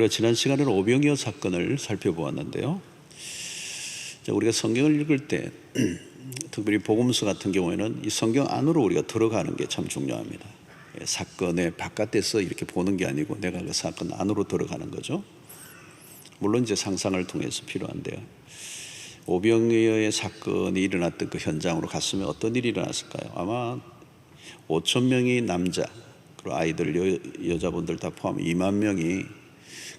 우리가 지난 시간에는 오병이어 사건을 살펴보았는데요. 우리가 성경을 읽을 때 특별히 복음서 같은 경우에는 이 성경 안으로 우리가 들어가는 게 참 중요합니다. 사건의 바깥에서 이렇게 보는 게 아니고 내가 그 사건 안으로 들어가는 거죠. 물론 이제 상상을 통해서 필요한데요. 오병이어의 사건이 일어났던 그 현장으로 갔으면 어떤 일이 일어났을까요? 아마 5천 명이 남자, 그리고 아이들, 여자분들 다 포함 2만 명이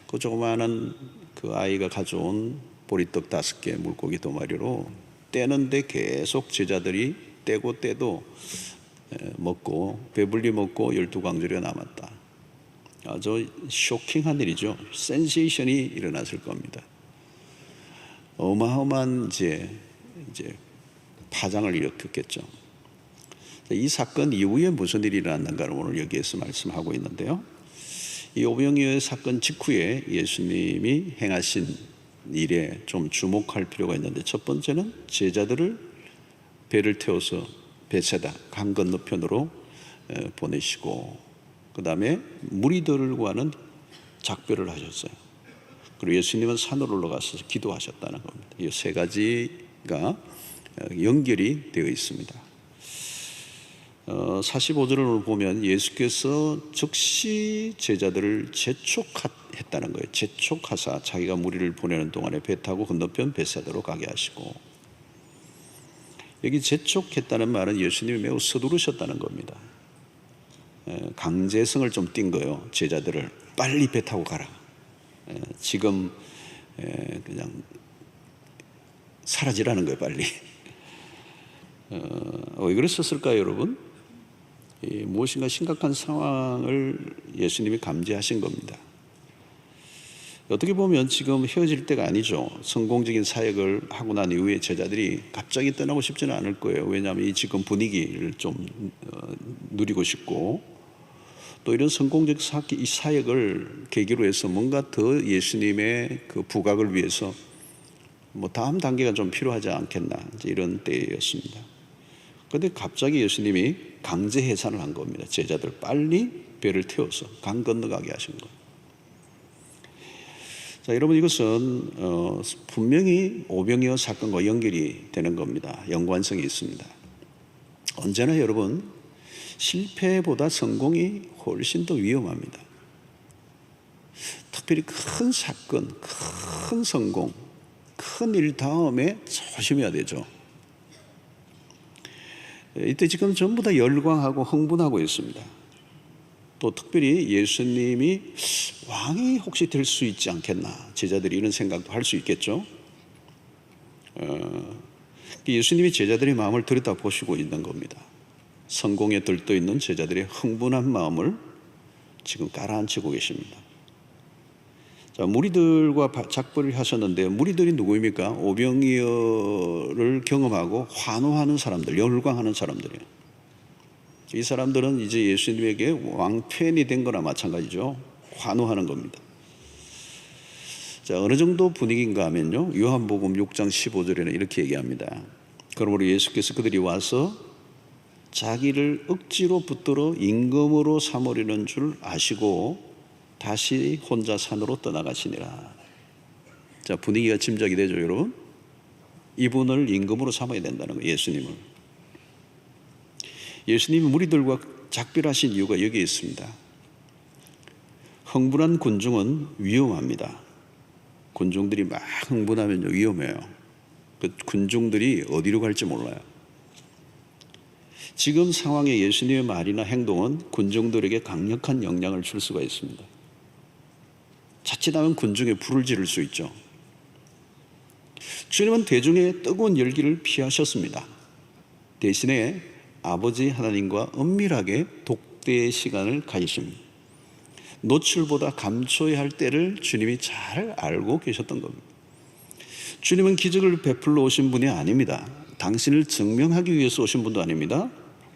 그 조그마한 그 아이가 가져온 보리떡 5개, 물고기 2마리로 떼는데 계속 제자들이 떼고 떼도 먹고 배불리 먹고 12광주리가 남았다. 아주 쇼킹한 일이죠. 센세이션이 일어났을 겁니다. 어마어마한 이제 파장을 일으켰겠죠. 이 사건 이후에 무슨 일이 일어났는가를 오늘 여기에서 말씀하고 있는데요. 이 오병이어 사건 직후에 예수님이 행하신 일에 좀 주목할 필요가 있는데, 첫 번째는 제자들을 배를 태워서 베세다 강 건너편으로 보내시고, 그 다음에 무리들과는 작별을 하셨어요. 그리고 예수님은 산으로 올라가서 기도하셨다는 겁니다. 이 세 가지가 연결이 되어 있습니다. 45절을 보면 예수께서 즉시 제자들을 재촉했다는 거예요. 재촉하사 자기가 무리를 보내는 동안에 배 타고 건너편 베세다로 가게 하시고, 여기 재촉했다는 말은 예수님이 매우 서두르셨다는 겁니다. 강제성을 좀 띈 거예요. 제자들을 빨리 배 타고 가라. 지금 그냥 사라지라는 거예요. 빨리. 왜 그랬었을까요, 여러분? 무엇인가 심각한 상황을 예수님이 감지하신 겁니다. 어떻게 보면 지금 헤어질 때가 아니죠. 성공적인 사역을 하고 난 이후에 제자들이 갑자기 떠나고 싶지는 않을 거예요. 왜냐하면 이 지금 분위기를 좀 누리고 싶고, 또 이런 성공적 이 사역을 계기로 해서 뭔가 더 예수님의 그 부각을 위해서 다음 단계가 좀 필요하지 않겠나, 이런 때였습니다. 그런데 갑자기 예수님이 강제 해산을 한 겁니다. 제자들 빨리 배를 태워서 강 건너가게 하신 거예요. 자, 여러분, 이것은 분명히 오병이어 사건과 연결이 되는 겁니다. 연관성이 있습니다. 언제나 여러분, 실패보다 성공이 훨씬 더 위험합니다. 특별히 큰 사건, 큰 성공, 큰 일 다음에 조심해야 되죠. 이때 지금 전부 다 열광하고 흥분하고 있습니다. 또 특별히 예수님이 왕이 혹시 될 수 있지 않겠나, 제자들이 이런 생각도 할 수 있겠죠. 예수님이 제자들의 마음을 들여다보시고 있는 겁니다. 성공에 들떠 있는 제자들의 흥분한 마음을 지금 가라앉히고 계십니다. 자, 무리들과 작별을 하셨는데, 무리들이 누구입니까? 오병이어를 경험하고 환호하는 사람들, 열광하는 사람들이에요. 이 사람들은 이제 예수님에게 왕팬이 된 거나 마찬가지죠. 환호하는 겁니다. 자, 어느 정도 분위기인가 하면요, 요한복음 6장 15절에는 이렇게 얘기합니다. 그러므로 예수께서 그들이 와서 자기를 억지로 붙들어 임금으로 삼으려는 줄 아시고 다시 혼자 산으로 떠나가시니라. 자, 분위기가 짐작이 되죠, 여러분? 이분을 임금으로 삼아야 된다는 거예요, 예수님을. 예수님이 무리들과 작별하신 이유가 여기에 있습니다. 흥분한 군중은 위험합니다. 군중들이 막 흥분하면 위험해요. 그 군중들이 어디로 갈지 몰라요. 지금 상황에 예수님의 말이나 행동은 군중들에게 강력한 영향을 줄 수가 있습니다. 자칫하면 군중에 불을 지를 수 있죠. 주님은 대중의 뜨거운 열기를 피하셨습니다. 대신에 아버지 하나님과 은밀하게 독대의 시간을 가지십니다. 노출보다 감춰야 할 때를 주님이 잘 알고 계셨던 겁니다. 주님은 기적을 베풀러 오신 분이 아닙니다. 당신을 증명하기 위해서 오신 분도 아닙니다.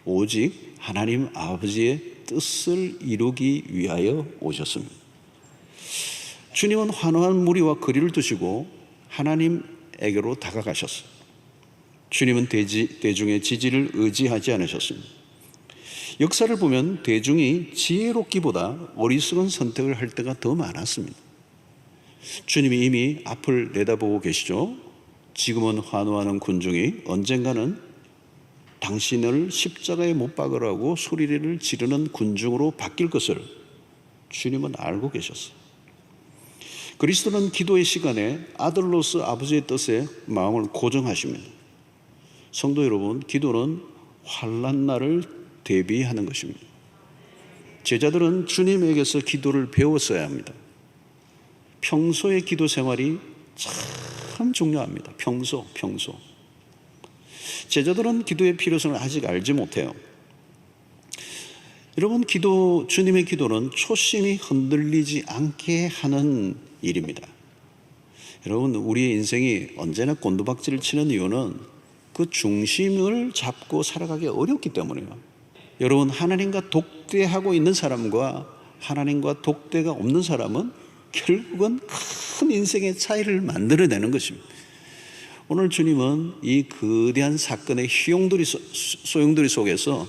오직 하나님 아버지의 뜻을 이루기 위하여 오셨습니다. 주님은 환호한 무리와 거리를 두시고 하나님에게로 다가가셨어요. 주님은 대중의 지지를 의지하지 않으셨습니다. 역사를 보면 대중이 지혜롭기보다 어리석은 선택을 할 때가 더 많았습니다. 주님이 이미 앞을 내다보고 계시죠. 지금은 환호하는 군중이 언젠가는 당신을 십자가에 못 박으라고 소리를 지르는 군중으로 바뀔 것을 주님은 알고 계셨어요. 그리스도는 기도의 시간에 아들로서 아버지의 뜻에 마음을 고정하십니다. 성도 여러분, 기도는 환난 날을 대비하는 것입니다. 제자들은 주님에게서 기도를 배웠어야 합니다. 평소의 기도 생활이 참 중요합니다. 평소. 제자들은 기도의 필요성을 아직 알지 못해요. 여러분, 주님의 기도는 초심이 흔들리지 않게 하는 일입니다. 여러분, 우리의 인생이 언제나 곤두박질을 치는 이유는 그 중심을 잡고 살아가기 어렵기 때문이에요. 여러분, 하나님과 독대하고 있는 사람과 하나님과 독대가 없는 사람은 결국은 큰 인생의 차이를 만들어내는 것입니다. 오늘 주님은 이 거대한 사건의 소용돌이 속에서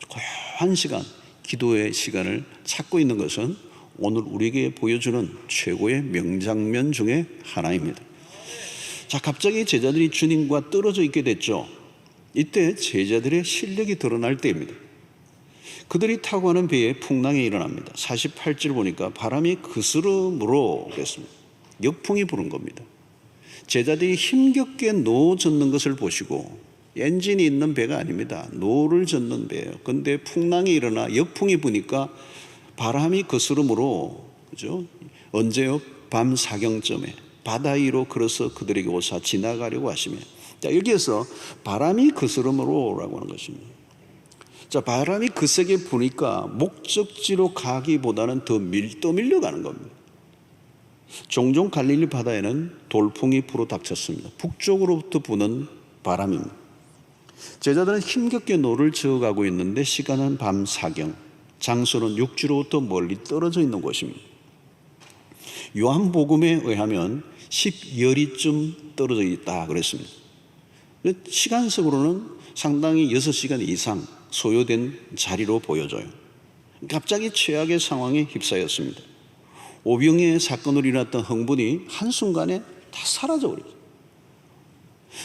고요한 시간, 기도의 시간을 찾고 있는 것은 오늘 우리에게 보여주는 최고의 명장면 중에 하나입니다. 자, 갑자기 제자들이 주님과 떨어져 있게 됐죠. 이때 제자들의 실력이 드러날 때입니다. 그들이 타고 가는 배에 풍랑이 일어납니다. 48절 보니까 바람이 그스름으로 그랬습니다. 역풍이 부는 겁니다. 제자들이 힘겹게 노 젓는 것을 보시고, 엔진이 있는 배가 아닙니다. 노를 젓는 배예요. 그런데 풍랑이 일어나 역풍이 부니까 바람이 그스름으로, 그죠? 언제요? 밤 사경쯤에 바다 위로 걸어서 그들에게 오사 지나가려고 하시며, 자, 여기에서 바람이 그스름으로라고 하는 것입니다. 자, 바람이 거세게 부니까 목적지로 가기보다는 더 밀려가는 겁니다. 종종 갈릴리 바다에는 돌풍이 불어닥쳤습니다. 북쪽으로부터 부는 바람입니다. 제자들은 힘겹게 노를 저어가고 있는데 시간은 밤 사경, 장소는 육지로부터 멀리 떨어져 있는 곳입니다. 요한복음에 의하면 10여리쯤 떨어져 있다 그랬습니다. 시간적으로는 상당히 6시간 이상 소요된 자리로 보여져요. 갑자기 최악의 상황에 휩싸였습니다. 오병이의 사건으로 일어났던 흥분이 한순간에 다 사라져버렸어요.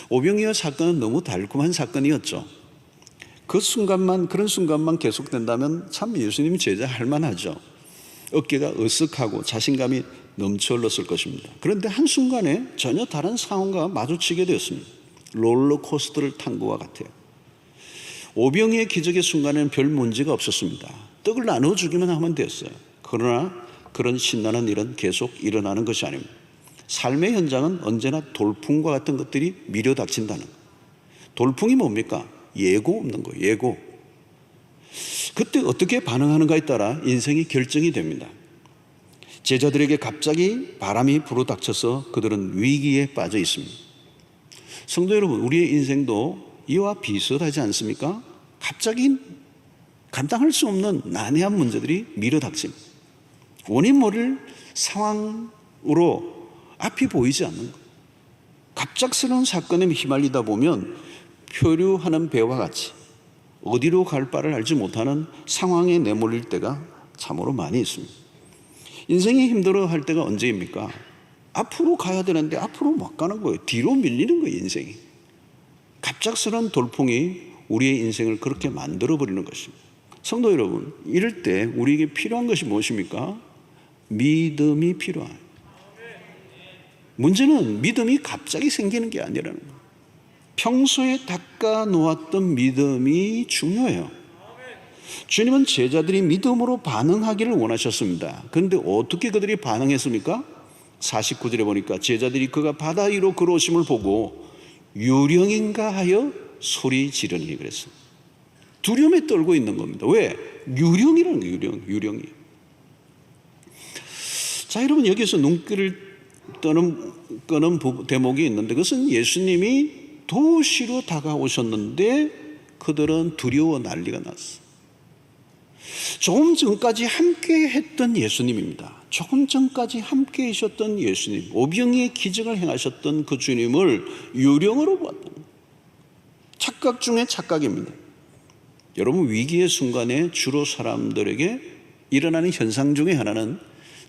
오병이어 사건은 너무 달콤한 사건이었죠. 그런 순간만 계속된다면 참 예수님이 제자할 만하죠. 어깨가 으쓱하고 자신감이 넘쳐 흘렀을 것입니다. 그런데 한순간에 전혀 다른 상황과 마주치게 되었습니다. 롤러코스터를 탄 것과 같아요. 오병이의 기적의 순간에는 별 문제가 없었습니다. 떡을 나눠주기만 하면 됐어요. 그러나 그런 신나는 일은 계속 일어나는 것이 아닙니다. 삶의 현장은 언제나 돌풍과 같은 것들이 밀어닥친다는 거예요. 돌풍이 뭡니까? 예고 없는 거예요. 예고. 그때 어떻게 반응하는가에 따라 인생이 결정이 됩니다. 제자들에게 갑자기 바람이 불어닥쳐서 그들은 위기에 빠져 있습니다. 성도 여러분, 우리의 인생도 이와 비슷하지 않습니까? 갑자기 감당할 수 없는 난해한 문제들이 밀어닥칩니다. 원인 모를 상황으로 앞이 보이지 않는 것. 갑작스러운 사건에 휘말리다 보면 표류하는 배와 같이 어디로 갈 바를 알지 못하는 상황에 내몰릴 때가 참으로 많이 있습니다. 인생이 힘들어할 때가 언제입니까? 앞으로 가야 되는데 앞으로 못 가는 거예요. 뒤로 밀리는 거예요, 인생이. 갑작스러운 돌풍이 우리의 인생을 그렇게 만들어버리는 것입니다. 성도 여러분, 이럴 때 우리에게 필요한 것이 무엇입니까? 믿음이 필요합니다. 문제는 믿음이 갑자기 생기는 게 아니라는 거예요. 평소에 닦아 놓았던 믿음이 중요해요. 주님은 제자들이 믿음으로 반응하기를 원하셨습니다. 그런데 어떻게 그들이 반응했습니까? 49절에 보니까 제자들이 그가 바다 위로 걸어오심을 보고 유령인가 하여 소리 지르니 그랬어요. 두려움에 떨고 있는 겁니다. 왜? 유령이라는 거예요. 유령이. 자, 여러분, 여기서 눈길을 끄는 대목이 있는데 그것은 예수님이 도시로 다가오셨는데 그들은 두려워 난리가 났어. 조금 전까지 함께 했던 예수님입니다. 조금 전까지 함께 하셨던 예수님, 오병이의 기적을 행하셨던 그 주님을 유령으로 봤다. 착각 중에 착각입니다. 여러분, 위기의 순간에 주로 사람들에게 일어나는 현상 중에 하나는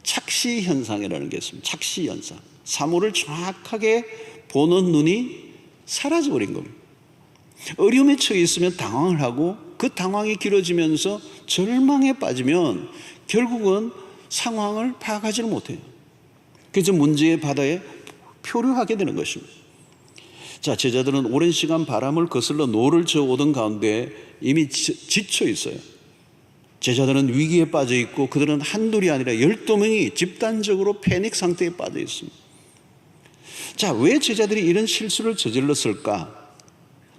착시 현상이라는 게 있습니다. 착시 현상. 사물을 정확하게 보는 눈이 사라져버린 겁니다. 어려움에 처해 있으면 당황을 하고 그 당황이 길어지면서 절망에 빠지면 결국은 상황을 파악하지를 못해요. 그래서 문제의 바다에 표류하게 되는 것입니다. 자, 제자들은 오랜 시간 바람을 거슬러 노를 저오던 가운데 이미 지쳐 있어요. 제자들은 위기에 빠져 있고 그들은 한둘이 아니라 12명이 집단적으로 패닉 상태에 빠져 있습니다. 자, 왜 제자들이 이런 실수를 저질렀을까?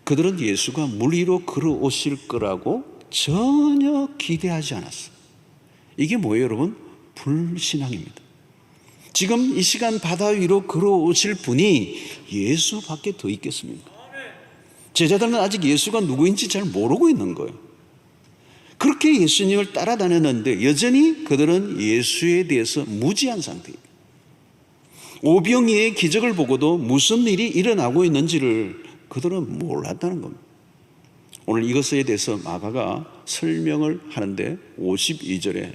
그들은 예수가 물 위로 걸어오실 거라고 전혀 기대하지 않았어요. 이게 뭐예요, 여러분? 불신앙입니다. 지금 이 시간 바다 위로 걸어오실 분이 예수밖에 더 있겠습니까? 제자들은 아직 예수가 누구인지 잘 모르고 있는 거예요. 그렇게 예수님을 따라다녔는데 여전히 그들은 예수에 대해서 무지한 상태입니다. 오병이의 기적을 보고도 무슨 일이 일어나고 있는지를 그들은 몰랐다는 겁니다. 오늘 이것에 대해서 마가가 설명을 하는데 52절에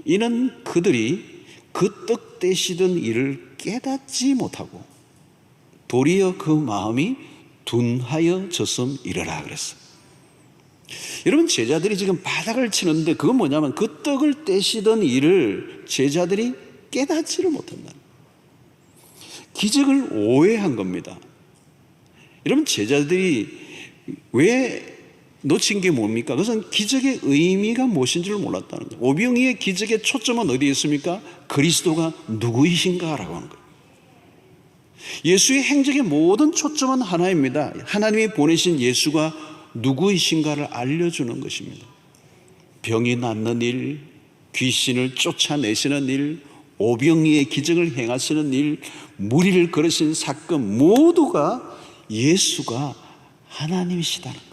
이는 그들이 그 떡 떼시던 일을 깨닫지 못하고 도리어 그 마음이 둔하여 졌음이러라 그랬어요. 여러분, 제자들이 지금 바닥을 치는데 그건 뭐냐면 그 떡을 떼시던 일을 제자들이 깨닫지를 못한다. 기적을 오해한 겁니다. 여러분, 제자들이 왜 놓친 게 뭡니까? 그것은 기적의 의미가 무엇인지를 몰랐다는 거예요. 오병이의 기적의 초점은 어디에 있습니까? 그리스도가 누구이신가라고 하는 거예요. 예수의 행적의 모든 초점은 하나입니다. 하나님이 보내신 예수가 누구이신가를 알려주는 것입니다. 병이 낫는 일, 귀신을 쫓아내시는 일, 오병이의 기적을 행하시는 일, 무리를 걸으신 사건 모두가 예수가 하나님이시다는 거예요.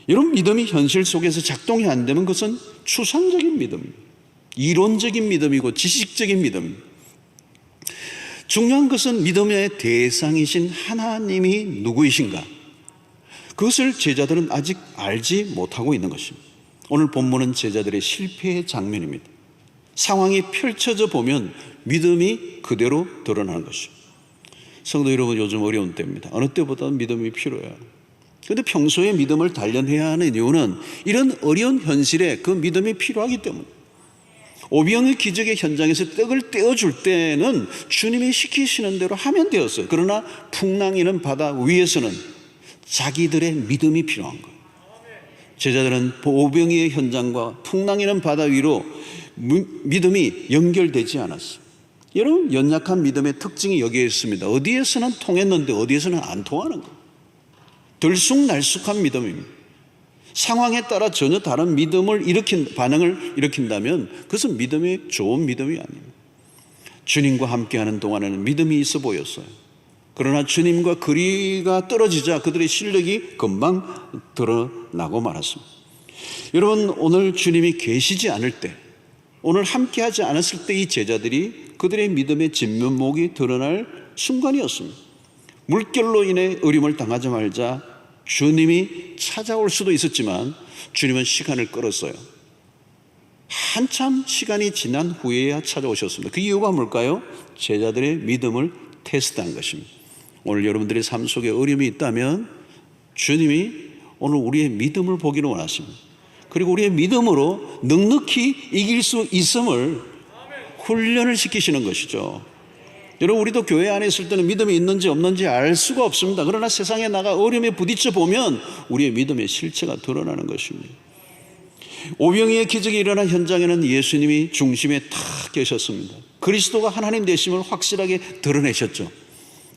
여러분, 믿음이 현실 속에서 작동이 안 되면 그것은 추상적인 믿음입니다. 이론적인 믿음이고 지식적인 믿음입니다. 중요한 것은 믿음의 대상이신 하나님이 누구이신가? 그것을 제자들은 아직 알지 못하고 있는 것입니다. 오늘 본문은 제자들의 실패의 장면입니다. 상황이 펼쳐져 보면 믿음이 그대로 드러나는 것입니다. 성도 여러분, 요즘 어려운 때입니다. 어느 때보다는 믿음이 필요해요. 그런데 평소에 믿음을 단련해야 하는 이유는 이런 어려운 현실에 그 믿음이 필요하기 때문입니다. 오병의 기적의 현장에서 떡을 떼어줄 때는 주님이 시키시는 대로 하면 되었어요. 그러나 풍랑이는 바다 위에서는 자기들의 믿음이 필요한 거예요. 제자들은 오병이의 현장과 풍랑이는 바다 위로 믿음이 연결되지 않았어요. 여러분, 연약한 믿음의 특징이 여기에 있습니다. 어디에서는 통했는데 어디에서는 안 통하는 거예요. 들쑥날쑥한 믿음입니다. 상황에 따라 전혀 다른 믿음을 반응을 일으킨다면 그것은 믿음이 좋은 믿음이 아닙니다. 주님과 함께하는 동안에는 믿음이 있어 보였어요. 그러나 주님과 거리가 떨어지자 그들의 실력이 금방 드러나고 말았습니다. 여러분, 오늘 주님이 계시지 않을 때, 오늘 함께하지 않았을 때 이 제자들이 그들의 믿음의 진면목이 드러날 순간이었습니다. 물결로 인해 어려움을 당하지 말자 주님이 찾아올 수도 있었지만 주님은 시간을 끌었어요. 한참 시간이 지난 후에야 찾아오셨습니다. 그 이유가 뭘까요? 제자들의 믿음을 테스트한 것입니다. 오늘 여러분들의 삶 속에 어려움이 있다면 주님이 오늘 우리의 믿음을 보기를 원하십니다. 그리고 우리의 믿음으로 넉넉히 이길 수 있음을 훈련을 시키시는 것이죠. 여러분, 우리도 교회 안에 있을 때는 믿음이 있는지 없는지 알 수가 없습니다. 그러나 세상에 나가 어려움에 부딪혀 보면 우리의 믿음의 실체가 드러나는 것입니다. 오병이의 기적이 일어난 현장에는 예수님이 중심에 탁 계셨습니다. 그리스도가 하나님 되심을 확실하게 드러내셨죠.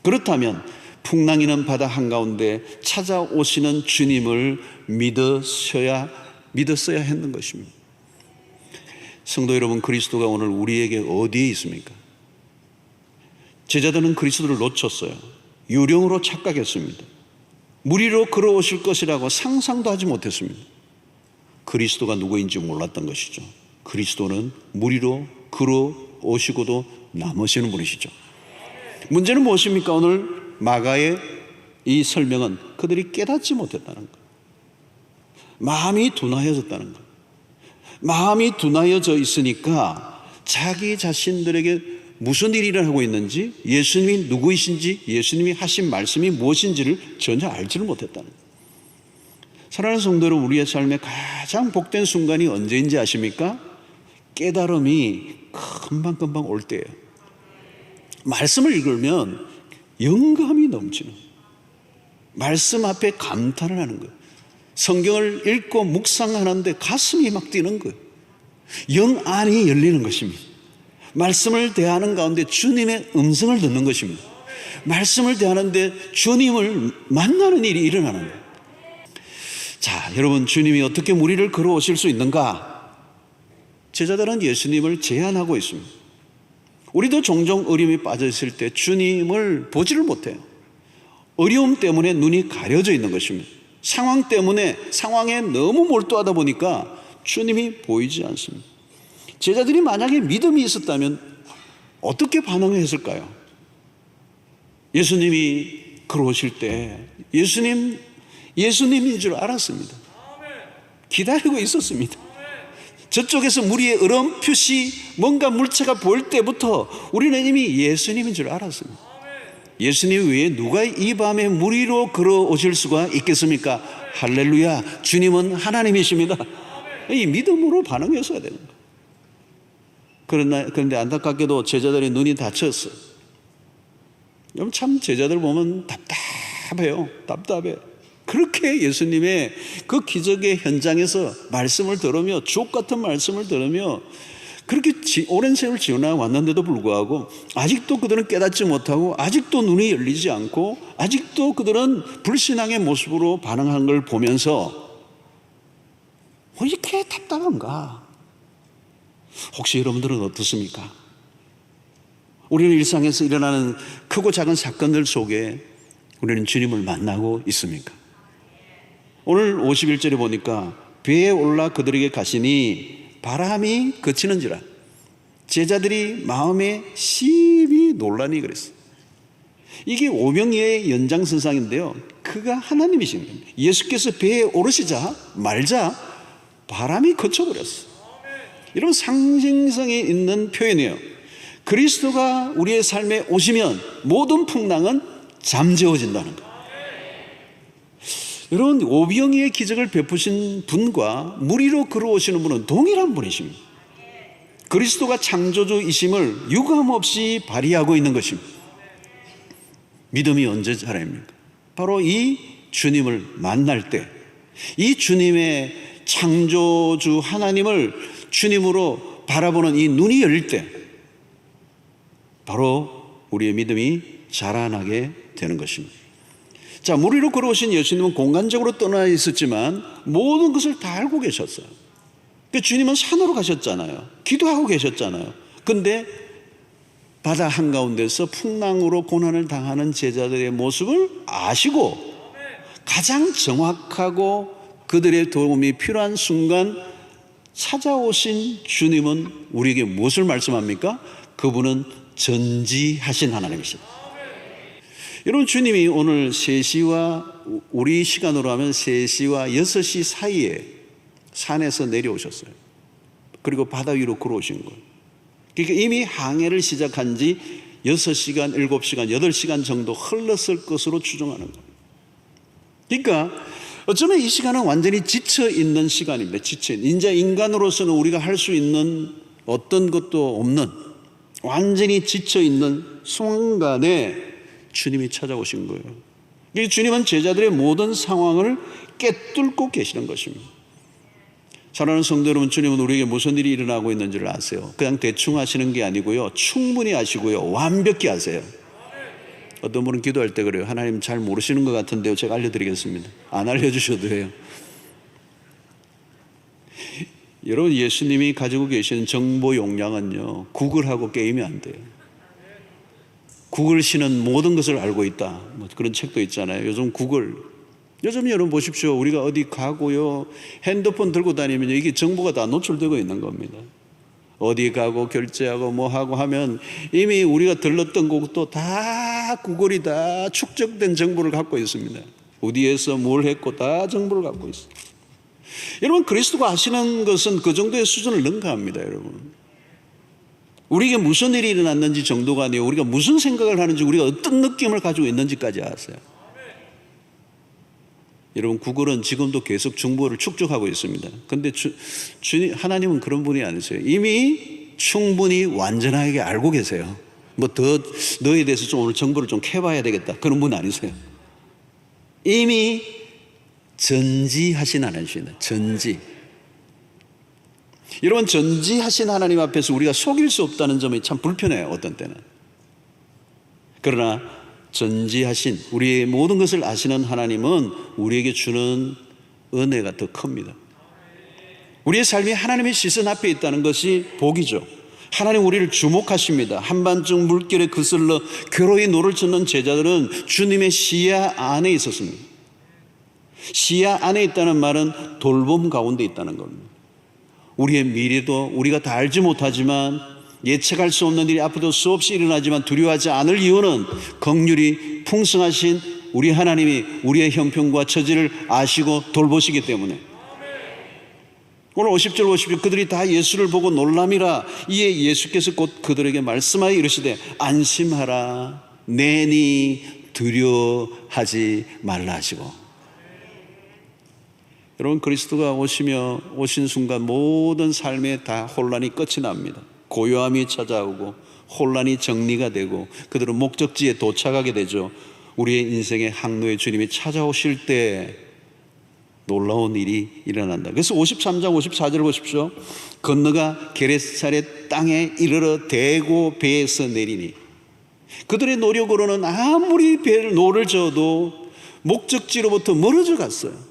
그렇다면 풍랑이는 바다 한가운데 찾아오시는 주님을 믿었어야 했는 것입니다. 성도 여러분, 그리스도가 오늘 우리에게 어디에 있습니까? 제자들은 그리스도를 놓쳤어요. 유령으로 착각했습니다. 물 위로 걸어오실 것이라고 상상도 하지 못했습니다. 그리스도가 누구인지 몰랐던 것이죠. 그리스도는 물 위로 걸어오시고도 남으시는 분이시죠. 문제는 무엇입니까? 오늘 마가의 이 설명은 그들이 깨닫지 못했다는 것, 마음이 둔하여졌다는 것. 마음이 둔하여져 있으니까 자기 자신들에게 무슨 일이 일어나고 있는지, 예수님이 누구이신지, 예수님이 하신 말씀이 무엇인지를 전혀 알지를 못했다는 거예요. 사랑하는 성도 여러분, 우리의 삶에 가장 복된 순간이 언제인지 아십니까? 깨달음이 금방금방 올 때예요. 말씀을 읽으면 영감이 넘치는 거예요. 말씀 앞에 감탄을 하는 거예요. 성경을 읽고 묵상하는데 가슴이 막 뛰는 거예요. 영 안이 열리는 것입니다. 말씀을 대하는 가운데 주님의 음성을 듣는 것입니다. 말씀을 대하는데 주님을 만나는 일이 일어나는 거예요. 자, 여러분, 주님이 어떻게 무리를 걸어오실 수 있는가? 제자들은 예수님을 제안하고 있습니다. 우리도 종종 어려움에 빠져 있을 때 주님을 보지를 못해요. 어려움 때문에 눈이 가려져 있는 것입니다. 상황 때문에 상황에 너무 몰두하다 보니까 주님이 보이지 않습니다. 제자들이 만약에 믿음이 있었다면 어떻게 반응했을까요? 예수님이 걸어오실 때 예수님인 줄 알았습니다. 기다리고 있었습니다. 저쪽에서 무리의 어렴풋이 뭔가 물체가 보일 때부터 우리는 이미 예수님인 줄 알았습니다. 예수님 외에 누가 이 밤에 무리로 걸어오실 수가 있겠습니까? 할렐루야, 주님은 하나님이십니다. 이 믿음으로 반응했어야 되는 거예요. 그런데 안타깝게도 제자들의 눈이 닫혔어요. 여러분, 참 제자들 보면 답답해요. 답답해. 그렇게 예수님의 그 기적의 현장에서 말씀을 들으며, 주옥 같은 말씀을 들으며 그렇게 오랜 세월 지나왔는데도 불구하고 아직도 그들은 깨닫지 못하고, 아직도 눈이 열리지 않고, 아직도 그들은 불신앙의 모습으로 반응한 걸 보면서 왜 이렇게 답답한가? 혹시 여러분들은 어떻습니까? 우리는 일상에서 일어나는 크고 작은 사건들 속에 우리는 주님을 만나고 있습니까? 오늘 51절에 보니까 배에 올라 그들에게 가시니 바람이 그치는지라 제자들이 마음에 심히 놀라니 그랬어요. 이게 오병이의 연장선상인데요, 그가 하나님이신 겁니다. 예수께서 배에 오르시자 말자 바람이 그쳐버렸어요. 이런 상징성이 있는 표현이에요. 그리스도가 우리의 삶에 오시면 모든 풍랑은 잠재워진다는 거예요. 여러분, 오병이의 기적을 베푸신 분과 무리로 걸어오시는 분은 동일한 분이십니다. 그리스도가 창조주이심을 유감없이 발휘하고 있는 것입니다. 믿음이 언제 자랍니까? 바로 이 주님을 만날 때, 이 주님의 창조주 하나님을 주님으로 바라보는 이 눈이 열릴 때 바로 우리의 믿음이 자라나게 되는 것입니다. 자, 무리로 걸어오신 예수님은 공간적으로 떠나 있었지만 모든 것을 다 알고 계셨어요. 주님은 산으로 가셨잖아요. 기도하고 계셨잖아요. 근데 바다 한가운데서 풍랑으로 고난을 당하는 제자들의 모습을 아시고 가장 정확하고 그들의 도움이 필요한 순간 찾아오신 주님은 우리에게 무엇을 말씀합니까? 그분은 전지하신 하나님이십니다. 여러분, 주님이 오늘 3시와 우리 시간으로 하면 3시와 6시 사이에 산에서 내려오셨어요. 그리고 바다 위로 걸어오신 거예요. 그러니까 이미 항해를 시작한 지 6시간, 7시간, 8시간 정도 흘렀을 것으로 추정하는 거예요. 그러니까 어쩌면 이 시간은 완전히 지쳐있는 시간입니다. 이제 인간으로서는 우리가 할 수 있는 어떤 것도 없는 완전히 지쳐있는 순간에 주님이 찾아오신 거예요. 주님은 제자들의 모든 상황을 꿰뚫고 계시는 것입니다. 사랑하는 성도 여러분, 주님은 우리에게 무슨 일이 일어나고 있는지를 아세요. 그냥 대충 하시는 게 아니고요, 충분히 아시고요, 완벽히 아세요. 어떤 분은 기도할 때 그래요. 하나님 잘 모르시는 것 같은데요, 제가 알려드리겠습니다. 안 알려주셔도 돼요. 여러분, 예수님이 가지고 계시는 정보 용량은요, 구글하고 게임이 안 돼요. 구글 씨는 모든 것을 알고 있다, 뭐 그런 책도 있잖아요. 요즘 여러분 보십시오. 우리가 어디 가고요, 핸드폰 들고 다니면 이게 정보가 다 노출되고 있는 겁니다. 어디 가고 결제하고 뭐 하고 하면 이미 우리가 들렀던 곳도 다 구글이 다 축적된 정보를 갖고 있습니다. 어디에서 뭘 했고 다 정보를 갖고 있어요. 여러분, 그리스도가 하시는 것은 그 정도의 수준을 능가합니다. 여러분, 우리에게 무슨 일이 일어났는지 정도가 아니에요. 우리가 무슨 생각을 하는지, 우리가 어떤 느낌을 가지고 있는지까지 아세요. 여러분, 구글은 지금도 계속 중보를 축적하고 있습니다. 그런데 하나님은 그런 분이 아니세요. 이미 충분히 완전하게 알고 계세요. 뭐 더 너에 대해서 좀 오늘 정보를 좀 캐봐야 되겠다, 그런 분 아니세요. 이미 전지하신 하나님이십니다. 전지. 여러분, 전지하신 하나님 앞에서 우리가 속일 수 없다는 점이 참 불편해요, 어떤 때는. 그러나 전지하신 우리의 모든 것을 아시는 하나님은 우리에게 주는 은혜가 더 큽니다. 우리의 삶이 하나님의 시선 앞에 있다는 것이 복이죠. 하나님 우리를 주목하십니다. 한밤중 물결에 거슬러 괴로이 노를 젓는 제자들은 주님의 시야 안에 있었습니다. 시야 안에 있다는 말은 돌봄 가운데 있다는 겁니다. 우리의 미래도 우리가 다 알지 못하지만, 예측할 수 없는 일이 앞으로 수없이 일어나지만 두려워하지 않을 이유는 긍휼이 풍성하신 우리 하나님이 우리의 형편과 처지를 아시고 돌보시기 때문에. 오늘 50절 50절 그들이 다 예수를 보고 놀람이라. 이에 예수께서 곧 그들에게 말씀하여 이르시되 안심하라, 내니 두려워하지 말라 하시고. 여러분, 그리스도가 오신 순간 모든 삶에 다 혼란이 끝이 납니다. 고요함이 찾아오고 혼란이 정리가 되고 그들은 목적지에 도착하게 되죠. 우리의 인생의 항로에 주님이 찾아오실 때 놀라운 일이 일어난다. 그래서 53장 54절을 보십시오. 건너가 게네사렛 땅에 이르러 대고 배에서 내리니. 그들의 노력으로는 아무리 노를 저어도 목적지로부터 멀어져 갔어요.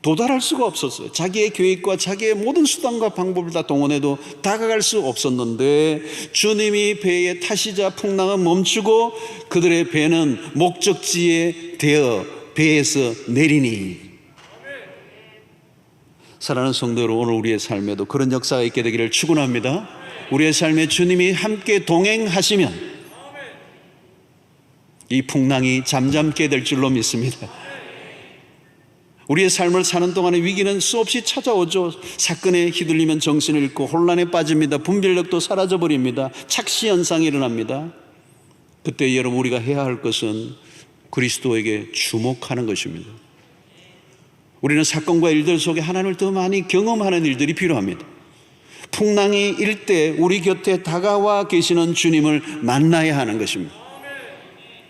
도달할 수가 없었어요. 자기의 계획과 자기의 모든 수단과 방법을 다 동원해도 다가갈 수 없었는데, 주님이 배에 타시자 풍랑은 멈추고 그들의 배는 목적지에 대어 배에서 내리니. 사랑하는 성도 여러분, 오늘 우리의 삶에도 그런 역사가 있게 되기를 축원합니다. 우리의 삶에 주님이 함께 동행하시면 이 풍랑이 잠잠게 될 줄로 믿습니다. 우리의 삶을 사는 동안에 위기는 수없이 찾아오죠. 사건에 휘둘리면 정신을 잃고 혼란에 빠집니다. 분별력도 사라져버립니다. 착시 현상이 일어납니다. 그때 여러분, 우리가 해야 할 것은 그리스도에게 주목하는 것입니다. 우리는 사건과 일들 속에 하나님을 더 많이 경험하는 일들이 필요합니다. 풍랑이 일 때 우리 곁에 다가와 계시는 주님을 만나야 하는 것입니다.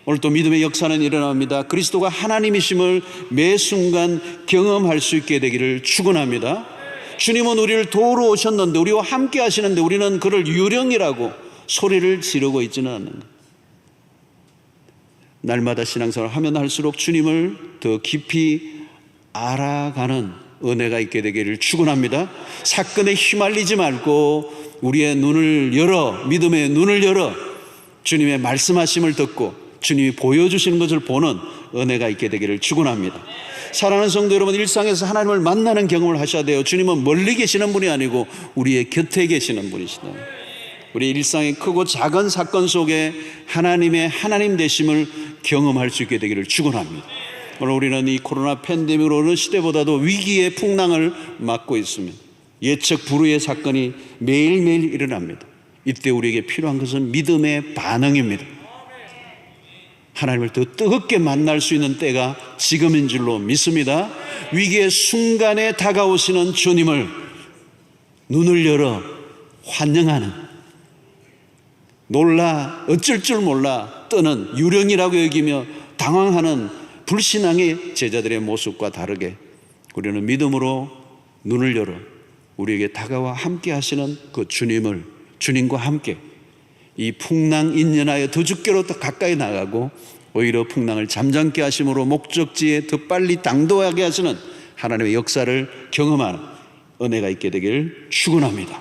오늘 또 믿음의 역사는 일어납니다. 그리스도가 하나님이심을 매 순간 경험할 수 있게 되기를 축원합니다. 주님은 우리를 도우러 오셨는데, 우리와 함께 하시는데 우리는 그를 유령이라고 소리를 지르고 있지는 않는 것. 날마다 신앙생활을 하면 할수록 주님을 더 깊이 알아가는 은혜가 있게 되기를 축원합니다. 사건에 휘말리지 말고 우리의 눈을 열어, 믿음의 눈을 열어 주님의 말씀하심을 듣고 주님이 보여주시는 것을 보는 은혜가 있게 되기를 축원합니다. 사랑하는 성도 여러분, 일상에서 하나님을 만나는 경험을 하셔야 돼요. 주님은 멀리 계시는 분이 아니고 우리의 곁에 계시는 분이시다. 우리 일상의 크고 작은 사건 속에 하나님의 하나님 되심을 경험할 수 있게 되기를 축원합니다. 오늘 우리는 이 코로나 팬데믹으로 어느 시대보다도 위기의 풍랑을 맞고 있습니다. 예측 불후의 사건이 매일매일 일어납니다. 이때 우리에게 필요한 것은 믿음의 반응입니다. 하나님을 더 뜨겁게 만날 수 있는 때가 지금인 줄로 믿습니다. 위기의 순간에 다가오시는 주님을 눈을 열어 환영하는, 놀라 어쩔 줄 몰라 떠는, 유령이라고 여기며 당황하는 불신앙의 제자들의 모습과 다르게 우리는 믿음으로 눈을 열어 우리에게 다가와 함께 하시는 그 주님과 함께 이 풍랑 인연하여 더 주께로 더 가까이 나가고 오히려 풍랑을 잠잠케 하심으로 목적지에 더 빨리 당도하게 하시는 하나님의 역사를 경험하는 은혜가 있게 되기를 축원합니다.